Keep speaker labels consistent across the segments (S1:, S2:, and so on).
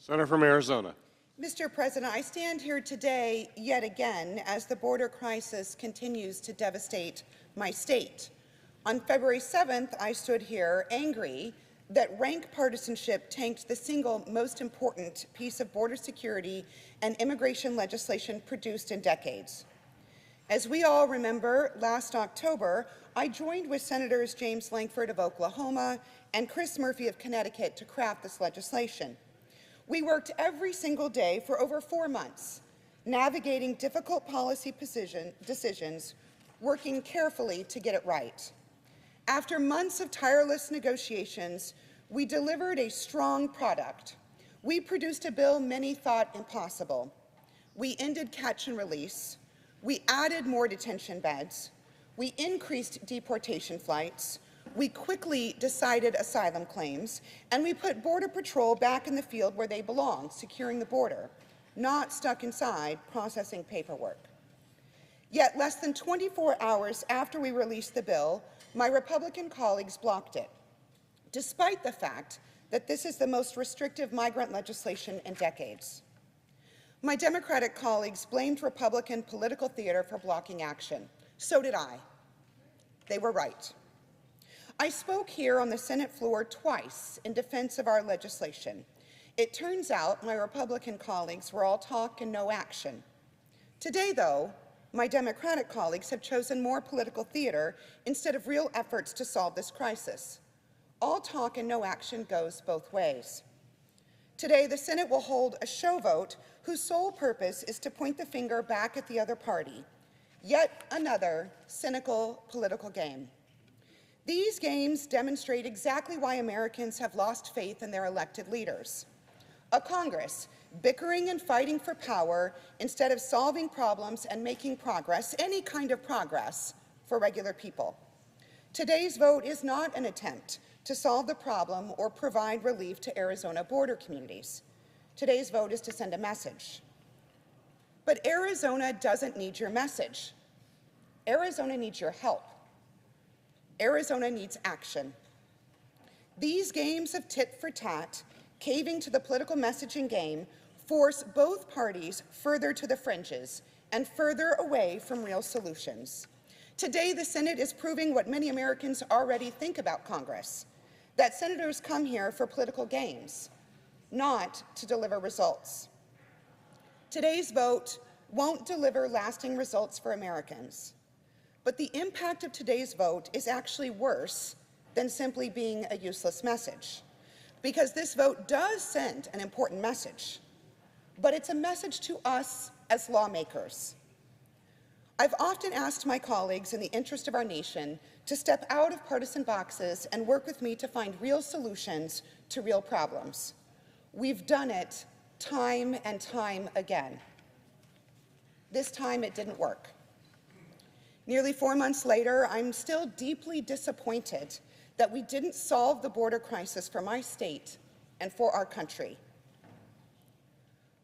S1: Senator from Arizona.
S2: Mr. President, I stand here today yet again as the border crisis continues to devastate my state. On February 7th, I stood here angry that rank partisanship tanked the single most important piece of border security and immigration legislation produced in decades. As we all remember, last October, I joined with Senators James Lankford of Oklahoma and Chris Murphy of Connecticut to craft this legislation. We worked every single day for over 4 months, navigating difficult policy decisions, working carefully to get it right. After months of tireless negotiations, we delivered a strong product. We produced a bill many thought impossible. We ended catch and release. We added more detention beds. We increased deportation flights. We quickly decided asylum claims, and we put Border Patrol back in the field where they belong, securing the border, not stuck inside processing paperwork. Yet less than 24 hours after we released the bill, my Republican colleagues blocked it, despite the fact that this is the most restrictive migrant legislation in decades. My Democratic colleagues blamed Republican political theater for blocking action. So did I. They were right. I spoke here on the Senate floor twice in defense of our legislation. It turns out my Republican colleagues were all talk and no action. Today, though, my Democratic colleagues have chosen more political theater instead of real efforts to solve this crisis. All talk and no action goes both ways. Today, the Senate will hold a show vote whose sole purpose is to point the finger back at the other party. Yet another cynical political game. These games demonstrate exactly why Americans have lost faith in their elected leaders. A Congress bickering and fighting for power instead of solving problems and making progress, any kind of progress, for regular people. Today's vote is not an attempt to solve the problem or provide relief to Arizona border communities. Today's vote is to send a message. But Arizona doesn't need your message. Arizona needs your help. Arizona needs action. These games of tit for tat, caving to the political messaging game, force both parties further to the fringes and further away from real solutions. Today, the Senate is proving what many Americans already think about Congress, that senators come here for political games, not to deliver results. Today's vote won't deliver lasting results for Americans. But the impact of today's vote is actually worse than simply being a useless message, because this vote does send an important message, but it's a message to us as lawmakers. I've often asked my colleagues in the interest of our nation to step out of partisan boxes and work with me to find real solutions to real problems. We've done it time and time again. This time it didn't work. Nearly 4 months later, I'm still deeply disappointed that we didn't solve the border crisis for my state and for our country.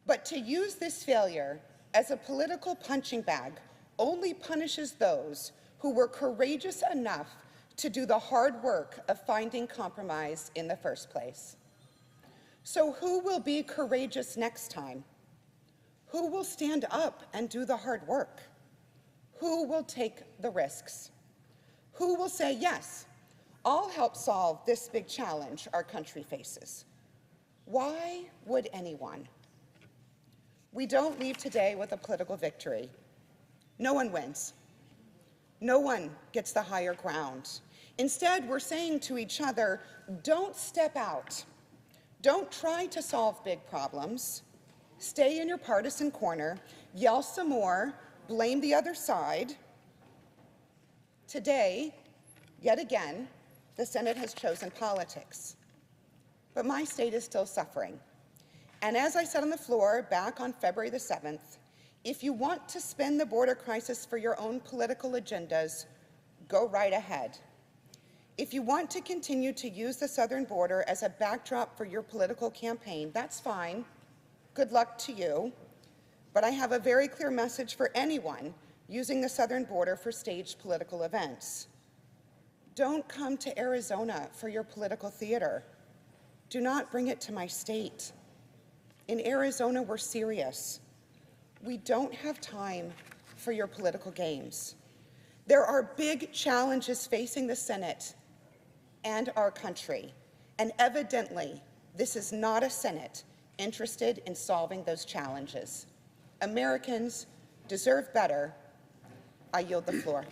S2: But to use this failure as a political punching bag only punishes those who were courageous enough to do the hard work of finding compromise in the first place. So who will be courageous next time? Who will stand up and do the hard work? Who will take the risks? Who will say, yes, I'll help solve this big challenge our country faces? Why would anyone? We don't leave today with a political victory. No one wins. No one gets the higher ground. Instead, we're saying to each other, don't step out. Don't try to solve big problems. Stay in your partisan corner, yell some more, blame the other side. Today, yet again, the Senate has chosen politics. But my state is still suffering. And as I said on the floor back on February the 7th, if you want to spin the border crisis for your own political agendas, go right ahead. If you want to continue to use the southern border as a backdrop for your political campaign, that's fine. Good luck to you. But I have a very clear message for anyone using the southern border for staged political events. Don't come to Arizona for your political theater. Do not bring it to my state. In Arizona, we're serious. We don't have time for your political games. There are big challenges facing the Senate and our country, and evidently, this is not a Senate interested in solving those challenges. Americans deserve better. I yield the floor.